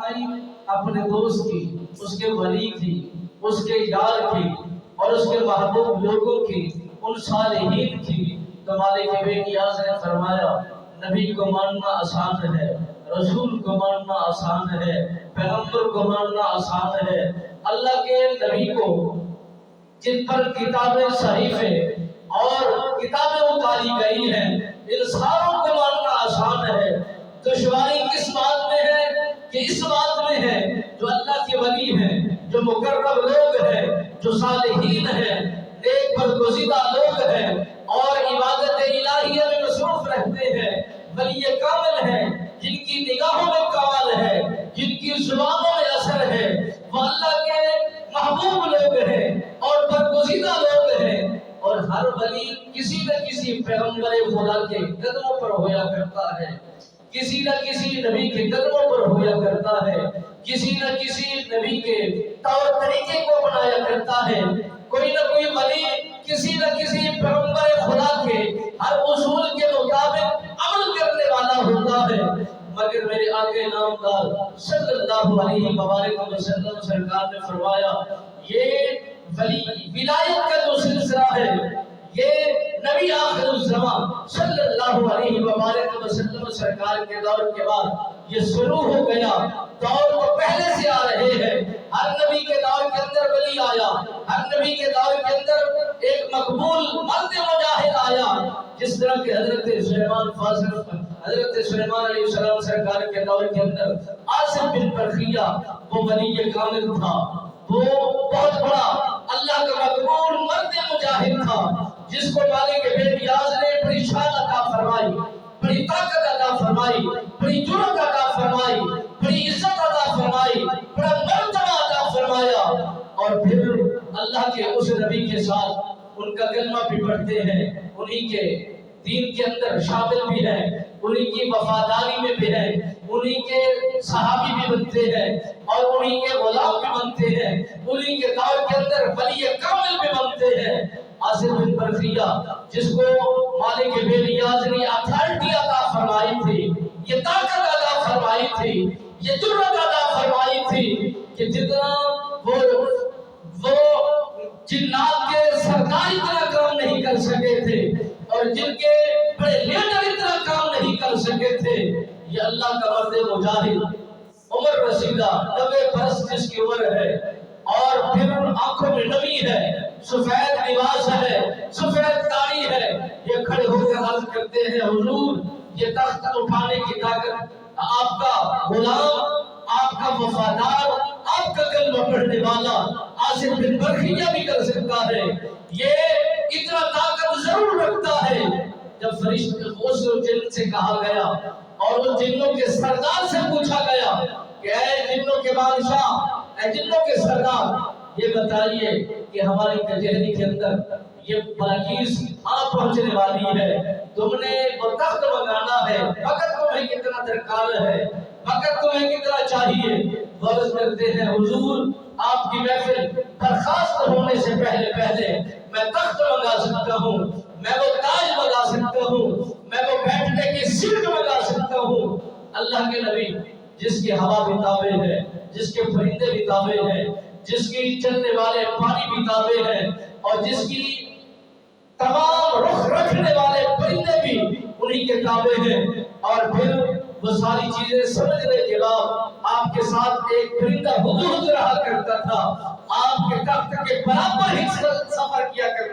فرمائی اپنے دوست کی، اس کے ولی کی، اس کے یار کی اور اس کے محبوب لوگوں کی، ان صالحین کی، تو مالک بے نیاز نے فرمایا نبی کو ماننا آسان ہے، رسول کو ماننا آسان ہے، پیغمبر کو ماننا آسان ہے، اللہ کے نبی کو جن پر کتابیں صحیفے اور کتابیں اتاری گئی ہیں ان ساروں کو ماننا آسان ہے۔ دشواری کس بات میں ہے کہ اس بات میں ہے جو اللہ کے ولی ہیں، جو مقرب لوگ ہیں، جو صالحین ہیں، نیک برگزیدہ لوگ ہیں اور عبادت الہیہ میں مصروف رہتے ہیں، ولی کامل ہیں جن کی نگاہوں میں کمال ہے، جن کی زبانوں میں اثر ہے، وہ اللہ کے محبوب لوگ ہیں اور برگزیدہ لوگ ہیں۔ اور ہر ولی کسی نہ کسی پیغمبر خدا کے قدموں پر ہویا کرتا ہے، کسی نہ کسی نبی کے قدموں پر ہویا کرتا ہے، کسی نہ کسی نبی کے طور طریقے کو اپنایا کرتا ہے۔ کوئی نہ کوئی ولی کسی نہ کسی پیغمبر خدا کے ہر اصول کے مطابق عمل کرنے والا ہوتا ہے، مگر میرے آقا نامدار صلی اللہ علیہ وآلہ وسلم سرکار نے فرمایا یہ ولی ولایت کا جو سلسلہ ہے یہ نبی آخر الزمان صلی اللہ علیہ وآلہ وسلم سرکار کے دور کے بعد یہ شروع ہو گیا۔ دور تو پہلے سے آ رہے ہیں، ہر نبی کے دور کے اندر ولی آیا، ہر نبی کے دور کے اندر ایک مقبول مرد مجاہد آیا، جس طرح کہ حضرت سلیمان فاضل حضرت سلیمان علیہ السلام سرکار کے دور کے اندر عاصم بن برخیہ وہ ولی کامل تھا، وہ بہت بڑا اللہ کا مقبول مرد مجاہد تھا، جس کو مالک بے نیاز نے بڑی شان عطا فرمائی، بڑی طاقت عطا فرمائی، بڑی جرأت عطا فرمائی، بڑی عزت عطا فرمائی، بڑا مرتبہ عطا فرمایا۔ اور پھر اللہ کے اس نبی کے ساتھ ان کا کلمہ بھی پڑھتے ہیں، انہی کے دین کے اندر شامل بھی ہیں، انہی کی وفاداری میں بھی ہیں، انہی کے صحابی بھی بنتے ہیں اور انہی کے غلام بھی بنتے ہیں، انہی کے دور کے اندر ولی کامل بھی بنتے ہیں۔ عاصم بن برخیہ جس کو مالک بے نیاز نے اتھارٹی عطا فرمائی تھی، یہ طاقت عطا فرمائی تھی، یہ جرأت عطا فرمائی تھی کہ جتنا وہ جنات کے سردار اتنا کام نہیں کر سکے تھے اور جن کے بڑے لیڈر اتنا کام نہیں کر سکے تھے، یہ اللہ کا مرد مجاہد عمر رسیدہ 90 برس جس کی عمر ہے اور پھر آنکھوں میں نمی ہے، سفید لباس ہے، سفید داڑھی ہے، یہ کھڑے ہو کر عرض کرتے ہیں حضور یہ تخت اٹھانے کی طاقت آپ کا غلام، آپ کا وفادار، آپ کا کلمہ پڑھنے والا عاصم بن برخیہ بھی کر سکتا ہے، یہ اتنا طاقت ضرور رکھتا ہے۔ جب فرشتے اس جن سے کہا گیا اور ان جنوں کے سردار سے پوچھا گیا کہ اے جنوں کے بادشاہ، اے جنوں کے سردار، یہ بتائیے کہ ہماری کچہری کے اندر یہ بلاکیز پہنچنے والی ہے، تم نے وہ تخت منگانا ہے، وقت تمہیں کتنا درکار ہے، وقت تمہیں کتنا چاہیے؟ عرض کرتے ہیں حضور آپ کی محفل برخاست ہونے سے پہلے میں تخت منگا سکتا ہوں، میں وہ تاج منگا سکتا ہوں، میں وہ بیٹھنے کی سیٹ منگا سکتا ہوں۔ اللہ کے نبی جس کی ہوا بھی تابع ہے، جس کے پرندے بھی تابع ہیں، جس کی چلنے والے پانی بھی تابع ہیں اور جس کی تمام رخ رکھنے والے پرندے بھی انہی کے تابع ہیں، اور پھر وہ ساری چیزیں سمجھنے کے بعد آپ کے ساتھ ایک پرندہ حدود رہا کرتا تھا، آپ کے تخت کے برابر ہی سفر کیا